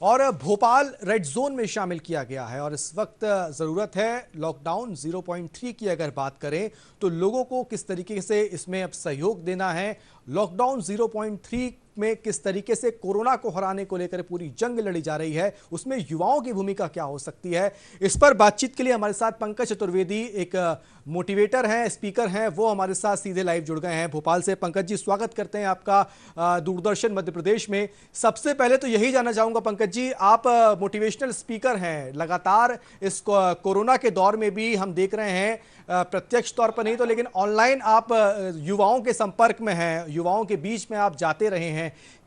और Bhopal red zone में शामिल किया गया है और इस वक्त ज़रूरत है लॉकडाउन 0.3 की। अगर बात करें तो लोगों को किस तरीके से इसमें अब सहयोग देना है, लॉकडाउन 0.3 में किस तरीके से कोरोना को हराने को लेकर पूरी जंग लड़ी जा रही है, उसमें युवाओं की भूमिका क्या हो सकती है, इस पर बातचीत के लिए हमारे साथ पंकज चतुर्वेदी एक मोटिवेटर हैं, स्पीकर हैं, वो हमारे साथ सीधे लाइव जुड़ गए हैं भोपाल से। पंकज जी, स्वागत करते हैं आपका दूरदर्शन मध्य प्रदेश में। सबसे पहले तो यही जानना चाहूंगा पंकज जी, आप मोटिवेशनल स्पीकर हैं, लगातार इस कोरोना के दौर में भी हम देख रहे हैं प्रत्यक्ष तौर पर नहीं तो लेकिन ऑनलाइन आप युवाओं के संपर्क में हैं, युवाओं के बीच में आप जाते रहे हैं।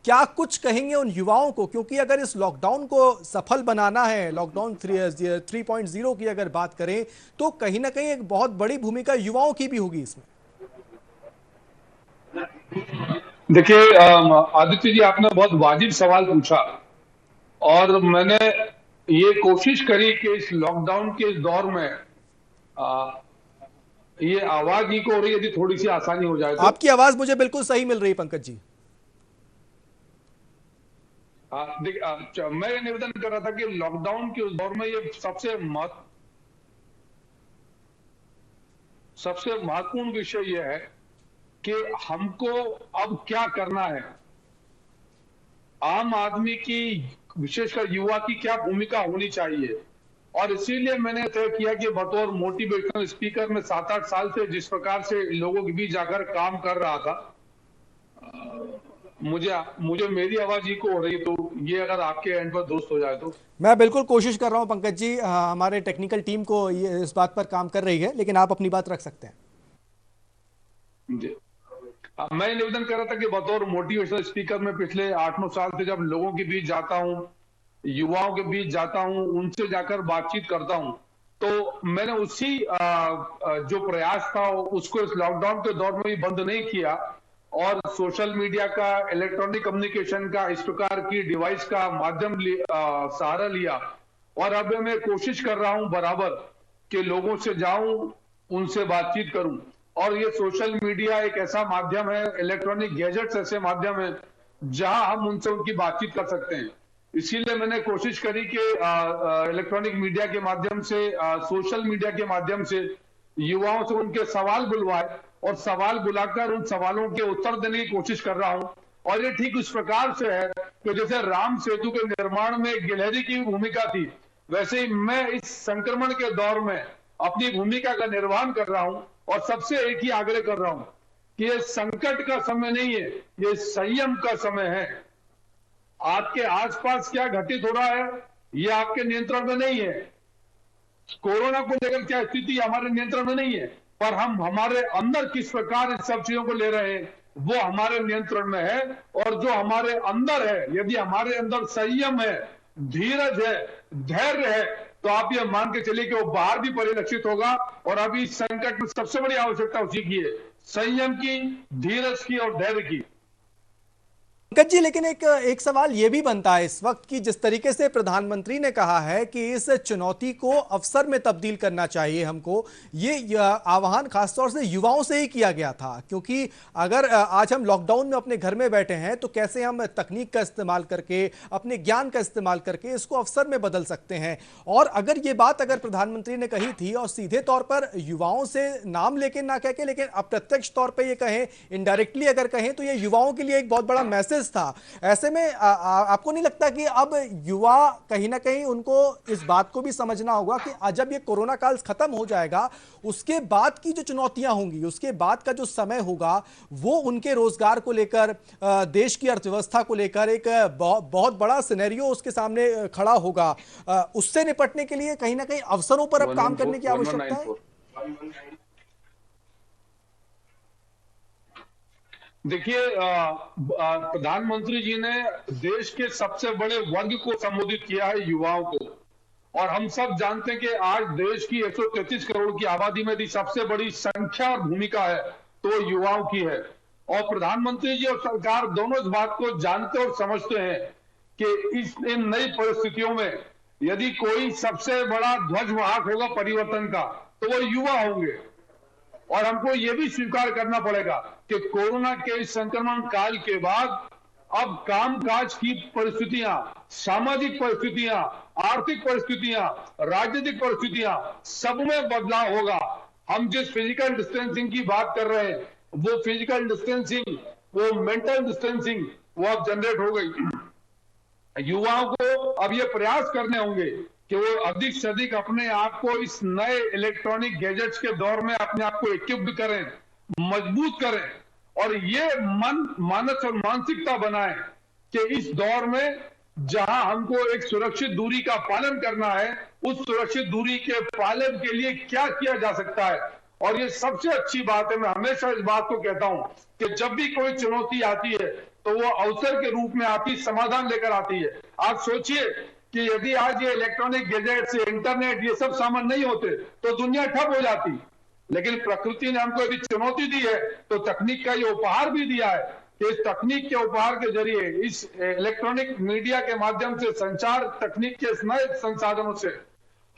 क्या कुछ कहेंगे उन युवाओं को, क्योंकि अगर इस लॉकडाउन को सफल बनाना है, लॉकडाउन 3.0 की अगर बात करें तो कहीं ना कहीं एक बहुत बड़ी भूमिका युवाओं की भी होगी इसमें। देखिए आदित्य जी, आपने बहुत वाजिब सवाल पूछा और मैंने ये कोशिश करी कि इस लॉकडाउन के इस दौर में ये आवाज ही को हो रही है, यदि थोड़ी सी आसानी हो जाए तो। आपकी आवाज मुझे बिल्कुल सही मिल रही है पंकज जी। मैं ये निवेदन कर रहा था कि लॉकडाउन के उस दौर में ये सबसे महत्वपूर्ण विषय यह है कि हमको अब क्या करना है, आम आदमी की, विशेषकर युवा की क्या भूमिका होनी चाहिए। और इसीलिए मैंने तय किया कि बतौर मोटिवेशनल स्पीकर में 7-8 साल से जिस प्रकार से लोगों के बीच जाकर काम कर रहा था, मुझे मेरी आवाज ही को हो रही, तो ये अगर आपके एंड पर दोस्त हो जाए तो। मैं बिल्कुल कोशिश कर रहा हूं पंकज जी, हमारे टेक्निकल टीम को ये इस बात पर काम कर रही है, लेकिन आप अपनी बात रख सकते हैं जी। मैं निवेदन कर रहा था कि बतौर मोटिवेशनल स्पीकर में पिछले 8-9 साल से जब लोगों के बीच जाता हूं, युवाओं के बीच जाता हूं, उनसे जाकर बातचीत करता हूं, तो मैंने उसी जो प्रयास था उसको इस लॉकडाउन के दौर में भी बंद नहीं किया और सोशल मीडिया का, इलेक्ट्रॉनिक कम्युनिकेशन का, इस प्रकार की डिवाइस का माध्यम सहारा लिया। और अब मैं कोशिश कर रहा हूं बराबर कि लोगों से जाऊं, उनसे बातचीत करूं। और ये सोशल मीडिया एक ऐसा माध्यम है, इलेक्ट्रॉनिक गैजेट्स ऐसे माध्यम है जहां हम उनसे उनकी बातचीत कर सकते हैं। इसीलिए मैंने कोशिश करी कि इलेक्ट्रॉनिक मीडिया के माध्यम से, सोशल मीडिया के माध्यम से युवाओं से उनके सवाल बुलवाए और सवाल बुलाकर उन सवालों के उत्तर देने की कोशिश कर रहा हूं। और ये ठीक उस प्रकार से है कि जैसे राम सेतु के निर्माण में गिलहरी की भूमिका थी, वैसे ही मैं इस संक्रमण के दौर में अपनी भूमिका का निर्वहन कर रहा हूं और सबसे एक ही आग्रह कर रहा हूं कि ये संकट का समय नहीं है, ये संयम का समय है। आपके आसपास क्या घटित हो रहा है ये आपके नियंत्रण में नहीं है, कोरोना को लेकर क्या स्थिति हमारे नियंत्रण में नहीं है, पर हम हमारे अंदर किस प्रकार इस सब चीजों को ले रहे हैं वो हमारे नियंत्रण में है। और जो हमारे अंदर है, यदि हमारे अंदर संयम है, धीरज है, धैर्य है, तो आप ये मान के चलिए कि वो बाहर भी परिलक्षित होगा। और अभी इस संकट में सबसे बड़ी आवश्यकता उसी की है, संयम की, धीरज की और धैर्य की। पंकज जी, लेकिन एक सवाल यह भी बनता है इस वक्त कि जिस तरीके से प्रधानमंत्री ने कहा है कि इस चुनौती को अवसर में तब्दील करना चाहिए हमको, ये आह्वान खासतौर से युवाओं से ही किया गया था, क्योंकि अगर आज हम लॉकडाउन में अपने घर में बैठे हैं तो कैसे हम तकनीक का इस्तेमाल करके, अपने ज्ञान का इस्तेमाल करके इसको अवसर में बदल सकते हैं। और अगर ये बात अगर प्रधानमंत्री ने कही थी और सीधे तौर पर युवाओं से नाम लेके ना कह के, लेकिन अप्रत्यक्ष तौर पर यह कहें, इनडायरेक्टली अगर कहें, तो ये युवाओं के लिए एक बहुत बड़ा मैसेज था। ऐसे में आपको नहीं लगता कि अब युवा कहीं ना कहीं उनको इस बात को भी समझना होगा कि जब ये कोरोना काल खत्म हो जाएगा, उसके बाद की जो चुनौतियां होंगी, उसके बाद का जो समय होगा, वो उनके रोजगार को लेकर, देश की अर्थव्यवस्था को लेकर एक बहुत बड़ा सिनेरियो उसके सामने खड़ा होगा। उससे निपटने के लिए कहीं ना कहीं अवसरों पर अब काम करने की आवश्यकता है। देखिए, प्रधानमंत्री जी ने देश के सबसे बड़े वर्ग को संबोधित किया है, युवाओं को। और हम सब जानते हैं कि आज देश की 133 करोड़ की आबादी में भी सबसे बड़ी संख्या और भूमिका है तो वो युवाओं की है। और प्रधानमंत्री जी और सरकार दोनों इस बात को जानते और समझते हैं कि इन नई परिस्थितियों में यदि कोई सबसे बड़ा ध्वजवाहक होगा परिवर्तन का तो वो युवा होंगे। और हमको ये भी स्वीकार करना पड़ेगा कि कोरोना के इस संक्रमण काल के बाद अब कामकाज की परिस्थितियां, सामाजिक परिस्थितियां, आर्थिक परिस्थितियां, राजनीतिक परिस्थितियां, सब में बदलाव होगा। हम जिस फिजिकल डिस्टेंसिंग की बात कर रहे हैं, वो फिजिकल डिस्टेंसिंग, वो मेंटल डिस्टेंसिंग, वो अब जनरेट हो गई। युवाओं को अब ये प्रयास करने होंगे कि वो अधिक से अधिक अपने आप को इस नए इलेक्ट्रॉनिक गैजेट्स के दौर में अपने आप को इक्विप्ड करें, मजबूत करें, और ये मानस और मानसिकता बनाए कि इस दौर में जहां हमको एक सुरक्षित दूरी का पालन करना है, उस सुरक्षित दूरी के पालन के लिए क्या किया जा सकता है। और ये सबसे अच्छी बात है, मैं हमेशा इस बात को कहता हूं कि जब भी कोई चुनौती आती है तो वो अवसर के रूप में आती, समाधान लेकर आती है। आप सोचिए कि यदि आज ये इलेक्ट्रॉनिक गैजेट्स, इंटरनेट, ये सब सामान नहीं होते तो दुनिया ठप हो जाती। लेकिन प्रकृति ने हमको यदि चुनौती दी है तो तकनीक का ये उपहार भी दिया है कि इस तकनीक के उपहार के जरिए, इस इलेक्ट्रॉनिक मीडिया के माध्यम से, संचार तकनीक के नए संसाधनों से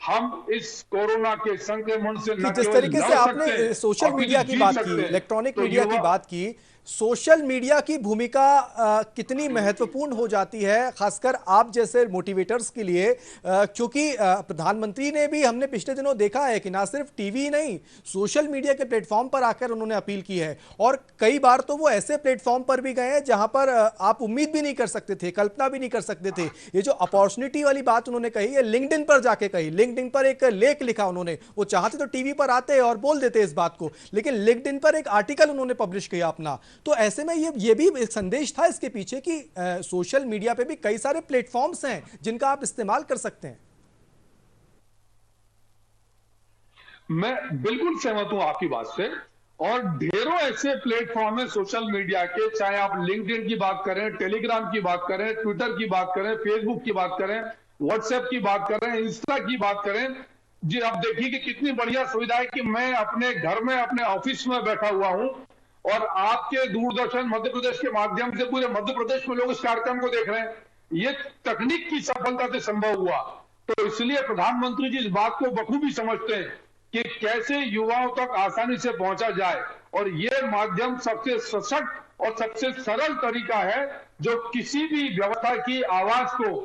हम इस कोरोना के संक्रमण से कि न जिस केवल तरीके से लड़ सकते आपने हैं सोशल अपितु मीडिया की जीत बात सकते की, हैं। इलेक्ट्रॉनिक तो मीडिया की युवा बात की, सोशल मीडिया की भूमिका कितनी महत्वपूर्ण हो जाती है खासकर आप जैसे मोटिवेटर्स के लिए, क्योंकि प्रधानमंत्री ने भी, हमने पिछले दिनों देखा है कि ना सिर्फ टीवी नहीं, सोशल मीडिया के प्लेटफॉर्म पर आकर उन्होंने अपील की है। और कई बार तो वो ऐसे प्लेटफॉर्म पर भी गए हैं जहां पर आप उम्मीद भी नहीं कर सकते थे, कल्पना भी नहीं कर सकते थे। ये जो अपॉर्चुनिटी वाली बात उन्होंने कही, ये लिंक्डइन पर जाके कही, लिंक्डइन पर एक लेख लिखा उन्होंने। वो चाहते तो टीवी पर आते और बोल देते इस बात को, लेकिन लिंक्डइन पर एक आर्टिकल उन्होंने पब्लिश किया अपना। तो ऐसे में ये भी एक संदेश था इसके पीछे कि सोशल मीडिया पे भी कई सारे प्लेटफॉर्म्स हैं जिनका आप इस्तेमाल कर सकते हैं। मैं बिल्कुल सहमत हूं आपकी बात से, और ढेरों ऐसे प्लेटफॉर्म है सोशल मीडिया के, चाहे आप लिंक्डइन की बात करें, टेलीग्राम की बात करें, ट्विटर की बात करें, फेसबुक की बात करें, व्हाट्सएप की बात करें, इंस्टा की बात करें। जी, आप देखिए कि कितनी बढ़िया सुविधा है कि मैं अपने घर में, अपने ऑफिस में बैठा हुआ हूं और आपके दूरदर्शन मध्य प्रदेश के माध्यम से पूरे मध्य प्रदेश में लोग इस कार्यक्रम को देख रहे हैं। ये तकनीक की सफलता से संभव हुआ। तो इसलिए प्रधानमंत्री जी इस बात को बखूबी समझते हैं कि कैसे युवाओं तक आसानी से पहुंचा जाए, और ये माध्यम सबसे सशक्त और सबसे सरल तरीका है जो किसी भी व्यवस्था की आवाज को,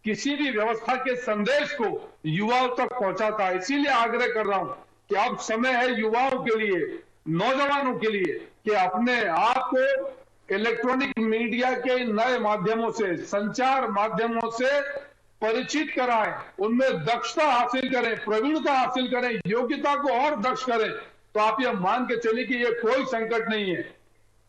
किसी भी व्यवस्था के संदेश को युवाओं तक पहुंचाता है। इसीलिए आग्रह कर रहा हूं कि अब समय है युवाओं के लिए, नौजवानों के लिए, कि अपने आप को इलेक्ट्रॉनिक मीडिया के नए माध्यमों से, संचार माध्यमों से परिचित कराएं, उनमें दक्षता हासिल करें, प्रवीणता हासिल करें, योग्यता को और दक्ष करें। तो आप ये मान के चलिए कि ये कोई संकट नहीं है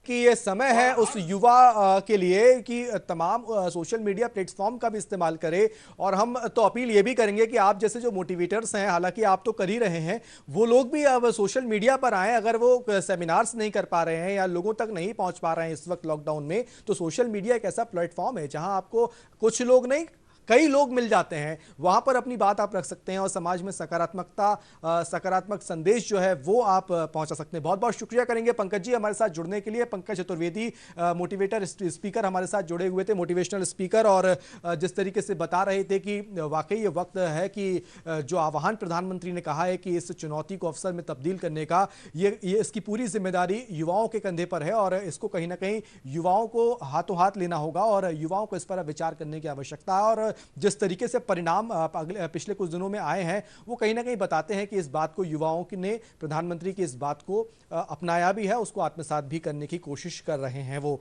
कि ये समय है उस युवा के लिए कि तमाम सोशल मीडिया प्लेटफॉर्म का भी इस्तेमाल करे। और हम तो अपील ये भी करेंगे कि आप जैसे जो मोटिवेटर्स हैं, हालांकि आप तो कर ही रहे हैं, वो लोग भी अब सोशल मीडिया पर आएँ। अगर वो सेमिनार्स नहीं कर पा रहे हैं या लोगों तक नहीं पहुंच पा रहे हैं इस वक्त लॉकडाउन में, तो सोशल मीडिया एक ऐसा प्लेटफॉर्म है जहां आपको कुछ लोग नहीं, कई लोग मिल जाते हैं, वहां पर अपनी बात आप रख सकते हैं और समाज में सकारात्मक संदेश जो है वो आप पहुंचा सकते हैं। बहुत बहुत शुक्रिया करेंगे पंकज जी हमारे साथ जुड़ने के लिए। पंकज चतुर्वेदी, मोटिवेटर स्पीकर, हमारे साथ जुड़े हुए थे, मोटिवेशनल स्पीकर, और जिस तरीके से बता रहे थे कि वाकई ये वक्त है कि जो आह्वान प्रधानमंत्री ने कहा है कि इस चुनौती को अवसर में तब्दील करने का, ये इसकी पूरी जिम्मेदारी युवाओं के कंधे पर है और इसको कहीं ना कहीं युवाओं को हाथों हाथ लेना होगा और युवाओं को इस पर विचार करने की आवश्यकता है। और जिस तरीके से परिणाम पिछले कुछ दिनों में आए हैं वो कहीं ना कहीं बताते हैं कि इस बात को युवाओं ने, प्रधानमंत्री की इस बात को अपनाया भी है, उसको आत्मसात भी करने की कोशिश कर रहे हैं वो।